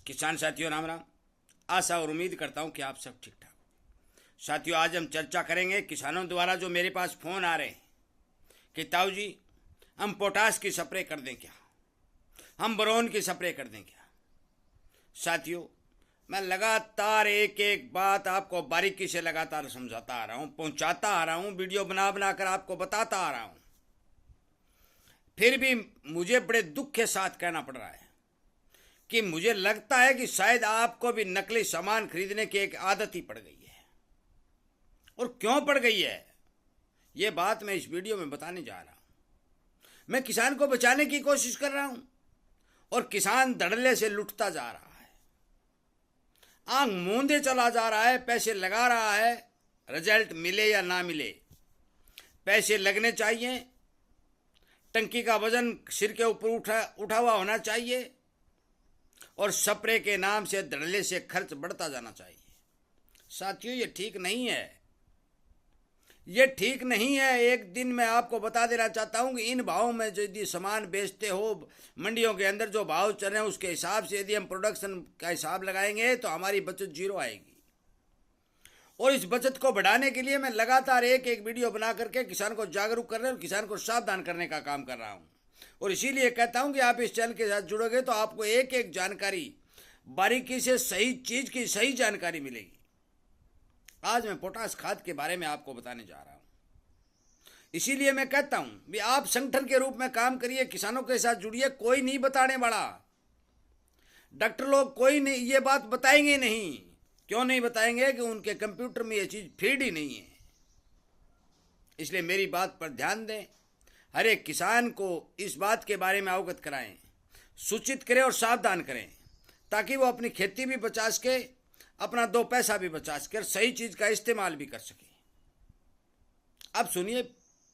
किसान साथियों राम राम। आशा और उम्मीद करता हूं कि आप सब ठीक ठाक हो। साथियों, आज हम चर्चा करेंगे किसानों द्वारा जो मेरे पास फ़ोन आ रहे हैं कि ताऊ जी हम पोटास की स्प्रे कर दें क्या, हम बोरोन की स्प्रे कर दें क्या। साथियों, मैं लगातार एक एक बात आपको बारीकी से लगातार समझाता आ रहा हूं, पहुंचाता आ रहा हूं, वीडियो बना बना कर आपको बताता आ रहा हूं। फिर भी मुझे बड़े दुख के साथ कहना पड़ रहा है कि मुझे लगता है कि शायद आपको भी नकली सामान खरीदने की एक आदत ही पड़ गई है। और क्यों पड़ गई है, ये बात मैं इस वीडियो में बताने जा रहा हूं। मैं किसान को बचाने की कोशिश कर रहा हूं और किसान धड़ल्ले से लुटता जा रहा है, आंख मूंदे चला जा रहा है, पैसे लगा रहा है, रिजल्ट मिले या ना मिले। पैसे लगने चाहिए, टंकी का वजन सिर के ऊपर उठा हुआ होना चाहिए और स्प्रे के नाम से धड़ल्ले से खर्च बढ़ता जाना चाहिए। साथियों, ये ठीक नहीं है, ये ठीक नहीं है। एक दिन मैं आपको बता देना चाहता हूं कि इन भावों में यदि सामान बेचते हो, मंडियों के अंदर जो भाव चल रहे हैं उसके हिसाब से यदि हम प्रोडक्शन का हिसाब लगाएंगे तो हमारी बचत जीरो आएगी। और इस बचत को बढ़ाने के लिए मैं लगातार एक एक वीडियो बना करके किसान को जागरूक करने और किसान को सावधान करने का काम कर रहा हूं। और इसीलिए कहता हूं कि आप इस चैनल के साथ जुड़ोगे तो आपको एक एक जानकारी बारीकी से सही चीज की सही जानकारी मिलेगी। आज मैं पोटास खाद के बारे में आपको बताने जा रहा हूं। इसीलिए मैं कहता हूं भी आप संगठन के रूप में काम करिए, किसानों के साथ जुड़िए। कोई नहीं बताने वाला, डॉक्टर लोग कोई नहीं ये बात बताएंगे नहीं। क्यों नहीं बताएंगे कि उनके कंप्यूटर में ये चीज फीड ही नहीं है। इसलिए मेरी बात पर ध्यान दें, हर एक किसान को इस बात के बारे में अवगत कराएं, सूचित करें और सावधान करें, ताकि वो अपनी खेती भी बचा सके, अपना दो पैसा भी बचा सके और सही चीज का इस्तेमाल भी कर सके। अब सुनिए,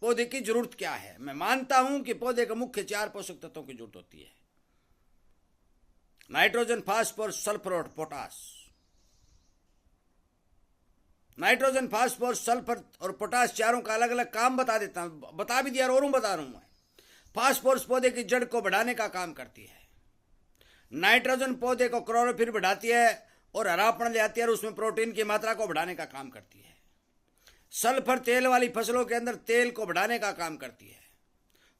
पौधे की जरूरत क्या है। मैं मानता हूं कि पौधे को मुख्य 4 पोषक तत्वों की जरूरत होती है: नाइट्रोजन, फास्फोरस, सल्फर और पोटास। नाइट्रोजन, फास्फोरस, सल्फर और पोटास चारों का अलग अलग काम बता देता हूं, बता भी दिया और बता रहा हूं मैं। फास्फोरस पौधे की जड़ को बढ़ाने का काम करती है। नाइट्रोजन पौधे को क्लोरोफिल बढ़ाती है और हरापन ले आती है और उसमें प्रोटीन की मात्रा को बढ़ाने का काम करती है। सल्फर तेल वाली फसलों के अंदर तेल को बढ़ाने का काम करती है।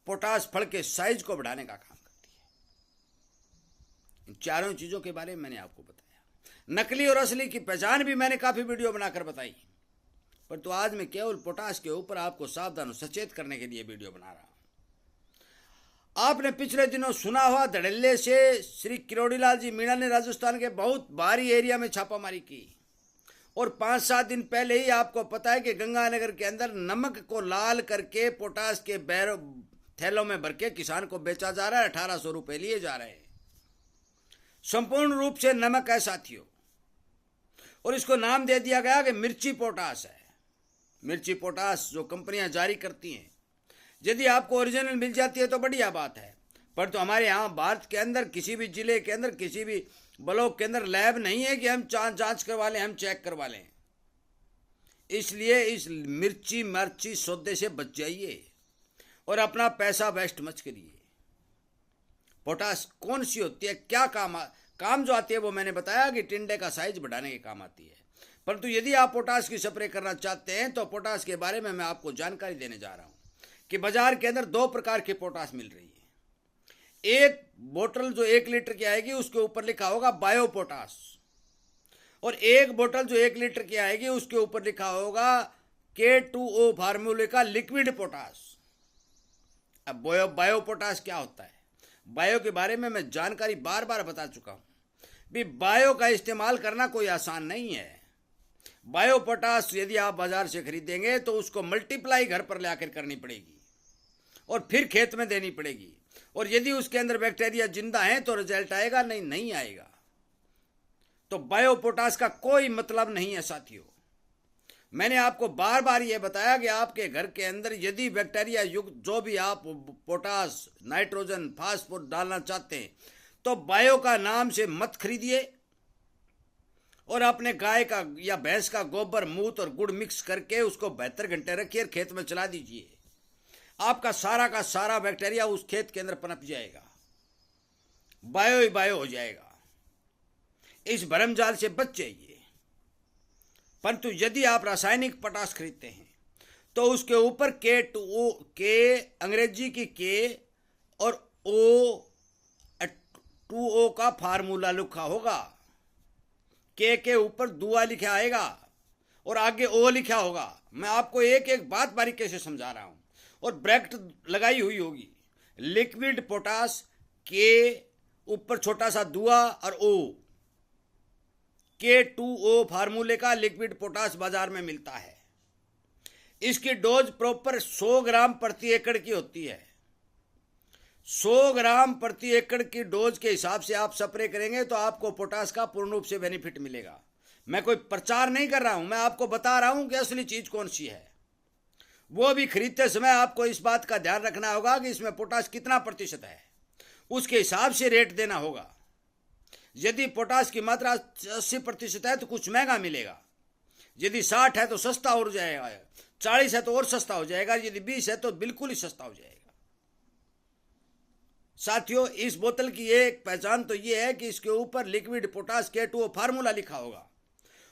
पोटास फल के साइज को बढ़ाने का काम करती है। इन चारों चीजों के बारे में मैंने आपको बताया। नकली और असली की पहचान भी मैंने काफी वीडियो बनाकर बताई, पर तो आज मैं केवल पोटास के ऊपर आपको सावधान और सचेत करने के लिए वीडियो बना रहा हूं। आपने पिछले दिनों सुना हुआ, धड़ल्ले से श्री किरोड़ीलाल जी मीणा ने राजस्थान के बहुत भारी एरिया में छापामारी की और 5-7 दिन पहले ही आपको पता है कि गंगानगर के अंदर नमक को लाल करके पोटास के थैलों में भर के किसान को बेचा जा रहा है। 1800 रुपए लिए जा रहे हैं। संपूर्ण रूप से नमक है साथियों, और इसको नाम दे दिया गया कि मिर्ची पोटास है। मिर्ची पोटास जो कंपनियां जारी करती हैं, यदि आपको ओरिजिनल मिल जाती है तो बढ़िया बात है, पर तो हमारे यहाँ भारत के अंदर किसी भी जिले के अंदर, किसी भी ब्लॉक के अंदर लैब नहीं है कि हम जांच करवा लें, हम चेक करवा लें। इसलिए इस मिर्ची सौदे से बच जाइए और अपना पैसा वेस्ट मत करिए। पोटास कौन सी होती है, क्या काम जो आती है वो मैंने बताया कि टिंडे का साइज बढ़ाने के काम आती है। परंतु यदि आप पोटास की स्प्रे करना चाहते हैं तो पोटास के बारे में मैं आपको जानकारी देने जा रहा हूं कि बाजार के अंदर 2 प्रकार की पोटास मिल रही है। एक बोतल जो 1 लीटर की आएगी उसके ऊपर लिखा होगा बायो पोटास, और एक बोतल जो 1 लीटर की आएगी उसके ऊपर लिखा होगा K2O फार्मूले का लिक्विड पोटास। अब बायो पोटास क्या होता है, बायो के बारे में मैं जानकारी बार बार बता चुका हूं। भी बायो का इस्तेमाल करना कोई आसान नहीं है। बायो पोटास यदि आप बाजार से खरीदेंगे तो उसको मल्टीप्लाई घर पर लाकर करनी पड़ेगी और फिर खेत में देनी पड़ेगी, और यदि उसके अंदर बैक्टीरिया जिंदा है तो रिजल्ट आएगा, नहीं आएगा। तो बायो पोटास का कोई मतलब नहीं है साथियों। मैंने आपको बार बार यह बताया कि आपके घर के अंदर यदि बैक्टीरिया युक्त जो भी आप पोटास, नाइट्रोजन, फास्फोरस डालना चाहते हैं तो बायो का नाम से मत खरीदिए, और अपने गाय का या भैंस का गोबर, मूत्र और गुड़ मिक्स करके उसको 72 घंटे रखिए और खेत में चला दीजिए। आपका सारा का सारा बैक्टीरिया उस खेत के अंदर पनप जाएगा, बायो ही बायो हो जाएगा। इस भरमजाल से बच जाइए। परंतु यदि आप रासायनिक पोटाश खरीदते हैं तो उसके ऊपर K2O, के अंग्रेजी की के और O2O का फार्मूला लिखा होगा। के ऊपर दुआ लिखा आएगा और आगे O लिखा होगा। मैं आपको एक एक बात बारीकी से समझा रहा हूं और ब्रैकेट लगाई हुई होगी। लिक्विड पोटाश के ऊपर छोटा सा दुआ और O, K2O फार्मूले का लिक्विड पोटाश बाजार में मिलता है। इसकी डोज प्रॉपर 100 ग्राम प्रति एकड़ की होती है। 100 ग्राम प्रति एकड़ की डोज के हिसाब से आप स्प्रे करेंगे तो आपको पोटाश का पूर्ण रूप से बेनिफिट मिलेगा। मैं कोई प्रचार नहीं कर रहा हूं, मैं आपको बता रहा हूं कि असली चीज कौन सी है। वो भी खरीदते समय आपको इस बात का ध्यान रखना होगा कि इसमें पोटाश कितना प्रतिशत है, उसके हिसाब से रेट देना होगा। यदि पोटाश की मात्रा 80% है तो कुछ महंगा मिलेगा, यदि 60 है तो सस्ता हो जाएगा, 40 है तो और सस्ता हो जाएगा, यदि 20 है तो बिल्कुल ही सस्ता हो जाएगा। साथियों, इस बोतल की एक पहचान तो ये है कि इसके ऊपर लिक्विड पोटाश K2O फार्मूला लिखा होगा,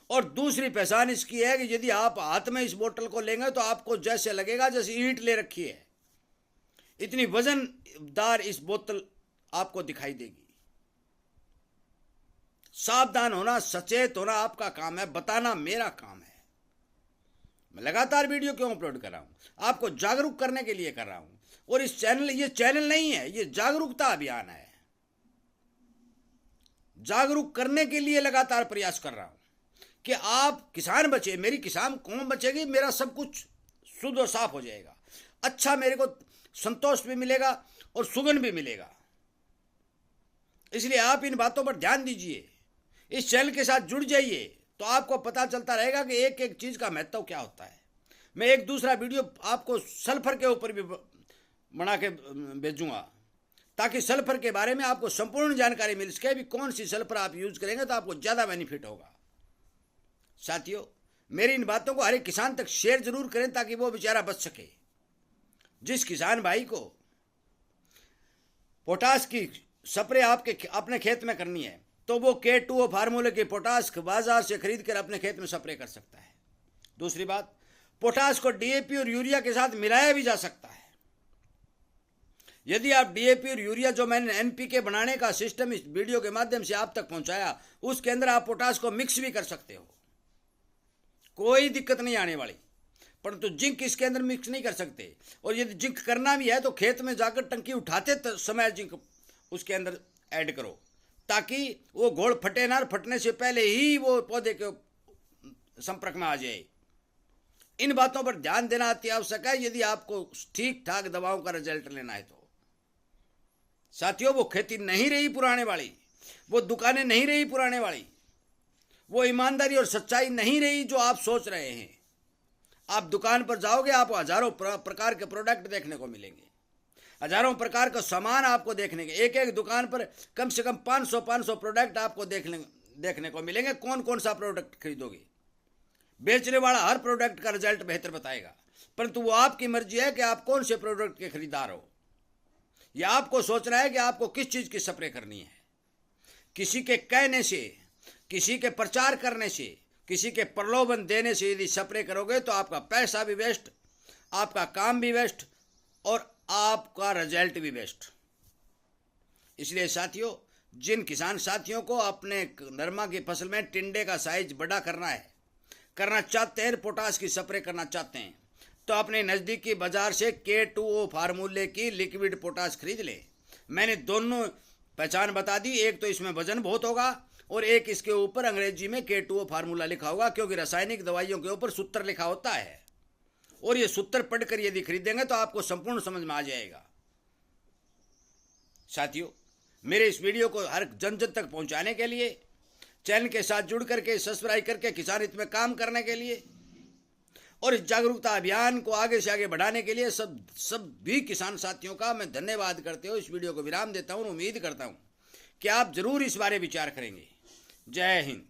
और दूसरी पहचान इसकी है कि यदि आप हाथ में इस बोतल को लेंगे तो आपको जैसे लगेगा जैसे ईंट ले रखी है, इतनी वजनदार इस बोतल आपको दिखाई देगी। सावधान होना, सचेत होना आपका काम है, बताना मेरा काम है। मैं लगातार वीडियो क्यों अपलोड कर रहा हूं? आपको जागरूक करने के लिए कर रहा हूं। और इस चैनल, ये चैनल नहीं है, ये जागरूकता अभियान है। जागरूक करने के लिए लगातार प्रयास कर रहा हूं कि आप किसान बचे, मेरी किसान कौम बचेगी, मेरा सब कुछ शुद्ध और साफ हो जाएगा, अच्छा मेरे को संतोष भी मिलेगा और सुगंध भी मिलेगा। इसलिए आप इन बातों पर ध्यान दीजिए, इस चैनल के साथ जुड़ जाइए, तो आपको पता चलता रहेगा कि एक एक चीज का महत्व क्या होता है। मैं एक दूसरा वीडियो आपको सल्फर के ऊपर भी बना के भेजूंगा, ताकि सल्फर के बारे में आपको संपूर्ण जानकारी मिल सके भी कौन सी सल्फर आप यूज करेंगे तो आपको ज्यादा बेनिफिट होगा। साथियों, मेरी इन बातों को हर एक किसान तक शेयर जरूर करें ताकि वो बेचारा बच सके। जिस किसान भाई को पोटाश की स्प्रे अपने खेत में करनी है तो वो K2O फार्मूले के पोटाश बाजार से खरीद कर अपने खेत में स्प्रे कर सकता है। दूसरी बात, पोटाश को DAP और यूरिया के साथ मिलाया भी जा सकता है। यदि आप DAP और यूरिया, जो मैंने NPK बनाने का सिस्टम इस वीडियो के माध्यम से आप तक पहुंचाया, उसके अंदर आप पोटाश को मिक्स भी कर सकते हो, कोई दिक्कत नहीं आने वाली। परंतु जिंक इसके अंदर मिक्स नहीं कर सकते, और यदि जिंक करना भी है तो खेत में जाकर टंकी उठाते समय जिंक उसके अंदर ऐड करो, ताकि वो घोल फटे ना, फटने से पहले ही वो पौधे के संपर्क में आ जाए। इन बातों पर ध्यान देना अति आवश्यक है यदि आपको ठीक ठाक दवाओं का रिजल्ट लेना है तो। साथियों, वो खेती नहीं रही पुराने वाली, वो दुकानें नहीं रही पुराने वाली, वो ईमानदारी और सच्चाई नहीं रही जो आप सोच रहे हैं। आप दुकान पर जाओगे, आपको हजारों प्रकार के प्रोडक्ट देखने को मिलेंगे, हजारों प्रकार का सामान आपको देखने के, एक एक दुकान पर कम से कम 500 प्रोडक्ट आपको देखने को मिलेंगे। कौन कौन सा प्रोडक्ट खरीदोगे? बेचने वाला हर प्रोडक्ट का रिजल्ट बेहतर बताएगा, परंतु वो आपकी मर्जी है कि आप कौन से प्रोडक्ट के खरीदार हो। यह आपको सोचना है कि आपको किस चीज की स्प्रे करनी है। किसी के कहने से, किसी के प्रचार करने से, किसी के प्रलोभन देने से यदि स्प्रे करोगे तो आपका पैसा भी वेस्ट, आपका काम भी वेस्ट और आपका रिजल्ट भी वेस्ट। इसलिए साथियों, जिन किसान साथियों को अपने नरमा की फसल में टिंडे का साइज बड़ा करना चाहते हैं, पोटाश की स्प्रे करना चाहते हैं, तो अपने नज़दीकी बाजार से K2O फार्मूले की लिक्विड पोटाश खरीद लें। मैंने दोनों पहचान बता दी, एक तो इसमें वजन बहुत होगा और एक इसके ऊपर अंग्रेजी में K2O फार्मूला लिखा होगा, क्योंकि रासायनिक दवाइयों के ऊपर सूत्र लिखा होता है, और ये सूत्र पढ़कर यदि खरीदेंगे तो आपको संपूर्ण समझ में आ जाएगा। साथियों, मेरे इस वीडियो को हर जन जन तक पहुंचाने के लिए, चैनल के साथ जुड़ करके सब्सक्राइब करके किसान हित में काम करने के लिए और इस जागरूकता अभियान को आगे से आगे बढ़ाने के लिए सब भी किसान साथियों का मैं धन्यवाद करते हुए इस वीडियो को विराम देता हूं। उम्मीद करता हूं कि आप जरूर इस बारे विचार करेंगे। जय हिंद।